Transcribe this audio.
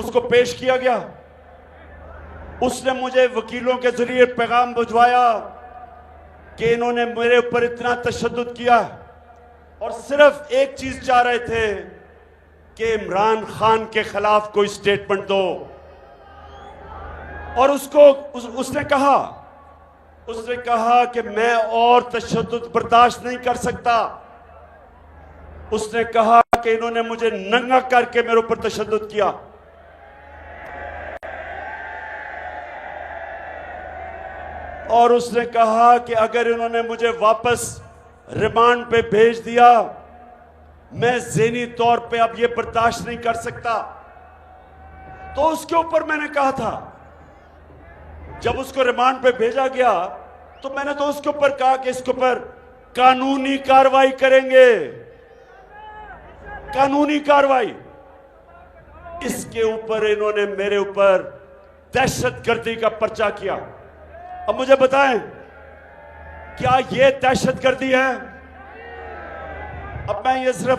उसको पेश किया गया। उसने मुझे वकीलों के जरिए पैगाम भिजवाया कि इन्होंने मेरे ऊपर इतना तशद्दुद किया और सिर्फ एक चीज चाह रहे थे कि इमरान खान के खिलाफ कोई स्टेटमेंट दो। और उसने कहा कि मैं और तशद्दुद बर्दाश्त नहीं कर सकता। उसने कहा कि इन्होंने मुझे नंगा करके मेरे ऊपर तशद्दुद किया। और उसने कहा कि अगर इन्होंने मुझे वापस रिमांड पे भेज दिया, मैं ज़हनी तौर पे अब ये बर्दाश्त नहीं कर सकता। तो उसके ऊपर मैंने कहा था, जब उसको रिमांड पे भेजा गया तो मैंने तो उसके ऊपर कहा कि इसके ऊपर कानूनी कार्रवाई करेंगे, कानूनी कार्रवाई। इसके ऊपर इन्होंने मेरे ऊपर दहशतगर्दी का पर्चा किया। अब मुझे बताएं, क्या यह दहशतगर्दी है? अब मैं ये सिर्फ